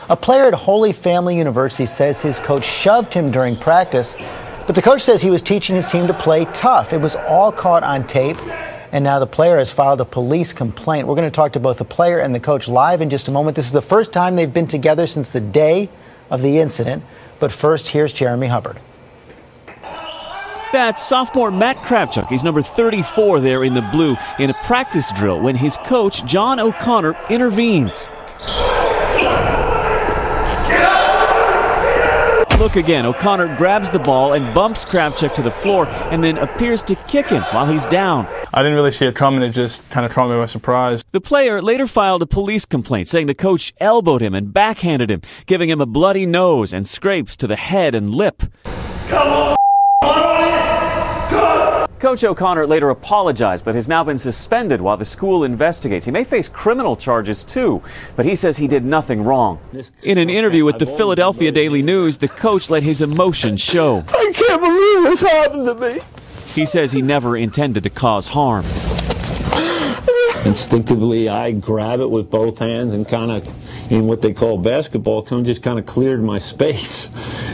A player at Holy Family University says his coach shoved him during practice, but the coach says he was teaching his team to play tough. It was all caught on tape, and now the player has filed a police complaint. We're going to talk to both the player and the coach live in just a moment. This is the first time they've been together since the day of the incident. But first, here's Jeremy Hubbard. That's sophomore Matt Kravchuk. He's number 34 there in the blue in a practice drill when his coach, Jon O Connor, intervenes. Look again, O'Connor grabs the ball and bumps Kravchuk to the floor and then appears to kick him while he's down. I didn't really see it coming. It just kind of caught me by surprise. The player later filed a police complaint saying the coach elbowed him and backhanded him, giving him a bloody nose and scrapes to the head and lip. Come on, Coach O'Connor later apologized, but has now been suspended while the school investigates. He may face criminal charges too, but he says he did nothing wrong. In an interview with the Philadelphia Daily News, the coach let his emotions show. I can't believe this happened to me. He says he never intended to cause harm. Instinctively, I grab it with both hands and kind of, in what they call basketball term, just kind of cleared my space.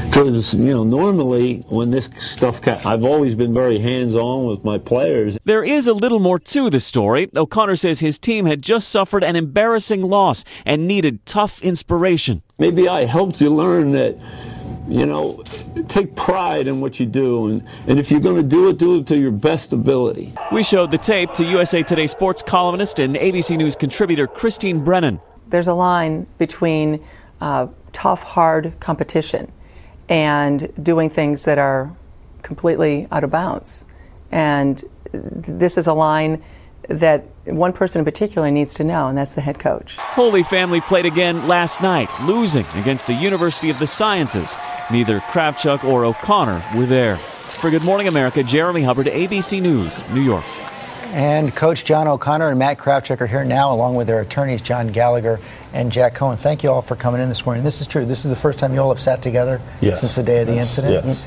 Because, you know, normally when this stuff, I've always been very hands-on with my players. There is a little more to the story. O'Connor says his team had just suffered an embarrassing loss and needed tough inspiration. Maybe I helped you learn that, you know, take pride in what you do, and if you're going to do it to your best ability. We showed the tape to USA Today sports columnist and ABC News contributor Christine Brennan. There's a line between tough, hard competition and doing things that are completely out of bounds. And this is a line that one person in particular needs to know, and that's the head coach. Holy Family played again last night, losing against the University of the Sciences. Neither Kravchuk or O'Connor were there. For Good Morning America, Jeremy Hubbard, ABC News, New York. And Coach Jon O Connor and Matt Kravchuk are here now, along with their attorneys, John Gallagher and Jack Cohen. Thank you all for coming in this morning. This is true. This is the first time you all have sat together since the day of the incident. Yes.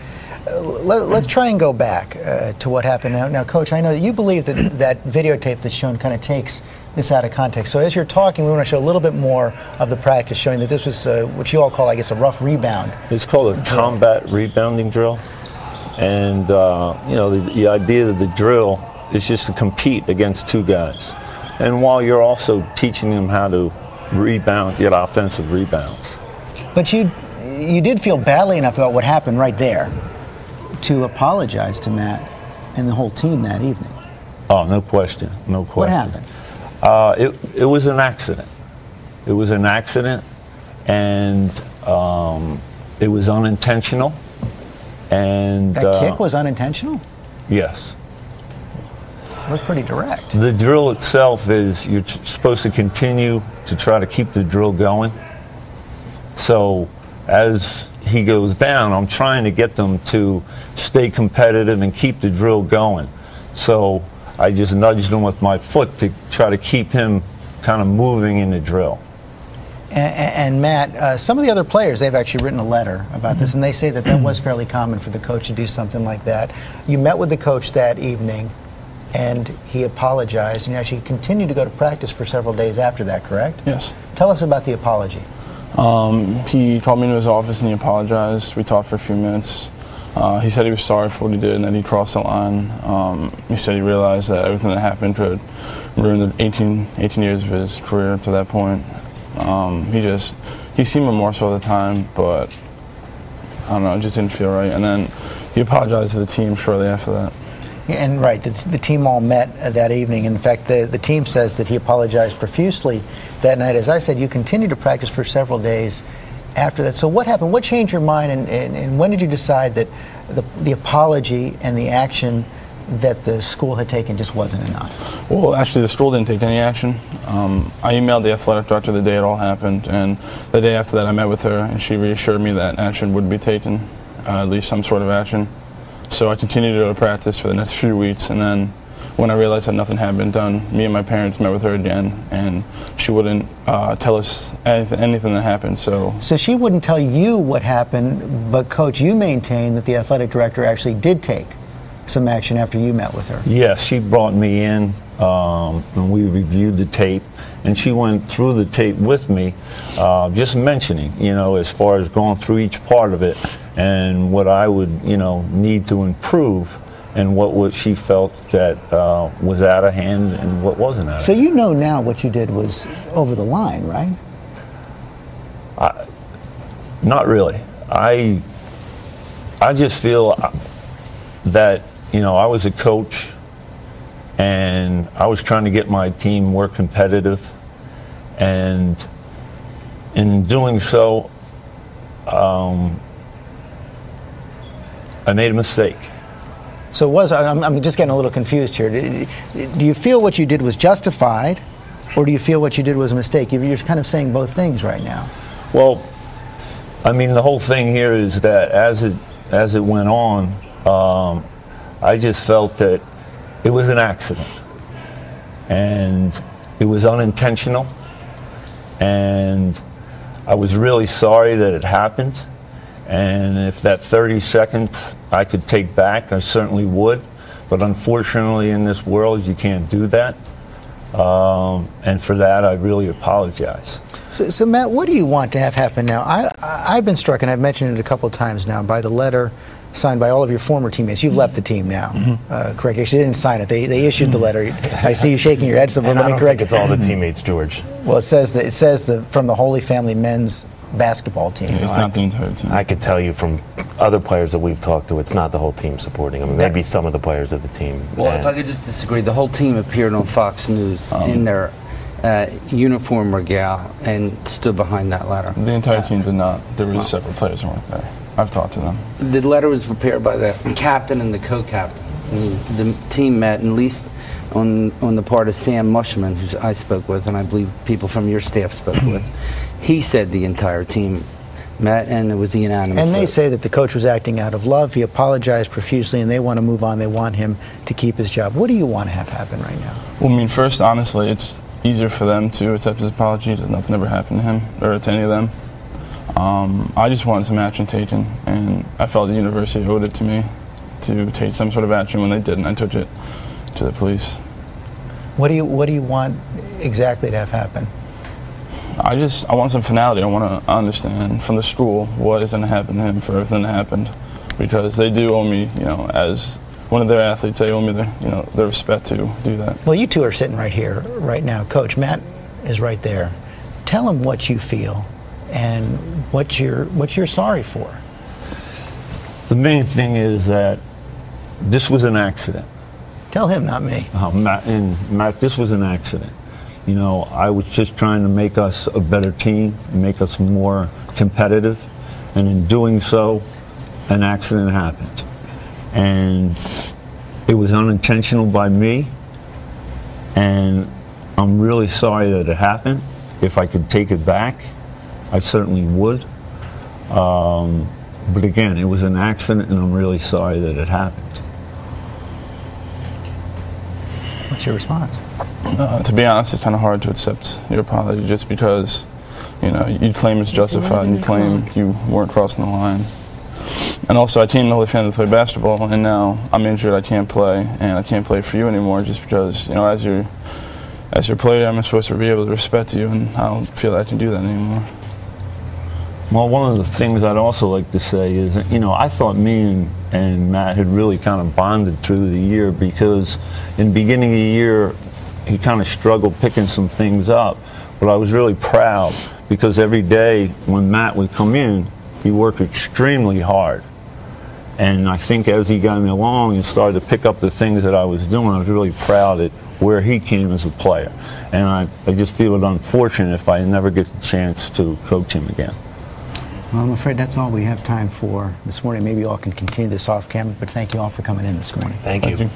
Let's try and go back to what happened now. Now, Coach, I know that you believe that that videotape that's shown kind of takes this out of context. So as you're talking, we want to show a little bit more of the practice, showing that this was what you all call, I guess, a rough rebound. It's called a combat rebounding drill. And, you know, the idea of the drill is just to compete against two guys. And while you're also teaching them how to rebound, get offensive rebounds. But you did feel badly enough about what happened right there to apologize to Matt and the whole team that evening. Oh, no question, no question. What happened? It was an accident. It was an accident, and it was unintentional. And that kick was unintentional? Yes. Looked pretty direct. The drill itself is you're supposed to continue to try to keep the drill going. So as he goes down, I'm trying to get them to stay competitive and keep the drill going. So I just nudged him with my foot to try to keep him kind of moving in the drill. And Matt, some of the other players, they've actually written a letter about this, and they say that that was fairly common for the coach to do something like that. You met with the coach that evening, and he apologized, and you actually continued to go to practice for several days after that, correct? Yes. Tell us about the apology. He called me into his office and he apologized. We talked for a few minutes. He said he was sorry for what he did and that he crossed the line. He said he realized that everything that happened could ruin the 18 years of his career to that point. He seemed remorseful at the time, but I don't know, it just didn't feel right. And then he apologized to the team shortly after that. And right, the team all met that evening. In fact, the team says that he apologized profusely that night. As I said, you continued to practice for several days after that. So what happened? What changed your mind, and when did you decide that the apology and the action that the school had taken just wasn't enough? Well, actually, the school didn't take any action. I emailed the athletic director the day it all happened, and the day after that I met with her, and she reassured me that action would be taken, at least some sort of action. So I continued to go to practice for the next few weeks, and then when I realized that nothing had been done, me and my parents met with her again, and she wouldn't tell us anything that happened. So she wouldn't tell you what happened, but Coach, you maintain that the athletic director actually did take some action after you met with her. Yeah, she brought me in and we reviewed the tape, and she went through the tape with me, just mentioning, as far as going through each part of it and what I would, need to improve, and what she felt that was out of hand and what wasn't out of hand. So you know now what you did was over the line, right? Not really. I just feel that, I was a coach and I was trying to get my team more competitive, and in doing so, I made a mistake. So I'm just getting a little confused here. Do you feel what you did was justified, or do you feel what you did was a mistake? You're kind of saying both things right now. Well, I mean, the whole thing here is that as it went on, I just felt that it was an accident, and it was unintentional, and I was really sorry that it happened. And if that 30 seconds I could take back, I certainly would. But unfortunately, in this world, you can't do that. And for that, I really apologize. So Matt, what do you want to have happen now? I've been struck, and I've mentioned it a couple of times now, by the letter signed by all of your former teammates. You've left the team now, correct? You didn't sign it. They issued the letter. I see you shaking your head, so let me correct. It's all the teammates, George. Well, it says from the Holy Family men's basketball team. Yeah, it's not the entire team. I could tell you from other players that we've talked to, it's not the whole team supporting them. Maybe some of the players of the team. Well, if I could just disagree, the whole team appeared on Fox News in their uniform regale and stood behind that letter. The entire team did not. There were several players who weren't there. I've talked to them. The letter was prepared by the captain and the co-captain. The team met, at least on the part of Sam Mushman, who I spoke with, and I believe people from your staff spoke with. He said the entire team met, and it was a unanimous And they vote. say that the coach was acting out of love. He apologized profusely, and they want to move on. They want him to keep his job. What do you want to have happen right now? Well, I mean, first, honestly, it's easier for them to accept his apology. Nothing ever happened to him or to any of them. I just wanted some action taken, and I felt the university owed it to me to take some sort of action. When they didn't, I took it to the police. What do you want exactly to have happen? I want some finality. I want to understand from the school what is going to happen to him for everything that happened, because they do owe me, as one of their athletes, they owe me their respect to do that. Well, you two are sitting right here, right now. Coach, Matt is right there. Tell him what you feel and what you're sorry for. The main thing is that this was an accident. Tell him, not me. Matt, this was an accident. I was just trying to make us a better team, make us more competitive, and in doing so, an accident happened. And it was unintentional by me, and I'm really sorry that it happened. If I could take it back, I certainly would. But again, it was an accident, and I'm really sorry that it happened. What's your response? To be honest, it's kind of hard to accept your apology, just because, you claim it's justified and you claim you weren't crossing the line. And also, I came to the Holy Family to play basketball, and now I'm injured. I can't play, and I can't play for you anymore, just because, as your player, I'm supposed to be able to respect you, and I don't feel I can do that anymore. Well, one of the things I'd also like to say is, I thought me and Matt had really kind of bonded through the year, because in the beginning of the year, he kind of struggled picking some things up. But I was really proud, because every day when Matt would come in, he worked extremely hard. And I think as he got me along and started to pick up the things that I was doing, I was really proud at where he came as a player. And I just feel it unfortunate if I never get the chance to coach him again. Well, I'm afraid that's all we have time for this morning. Maybe you all can continue this off camera, but thank you all for coming in this morning. Thank you.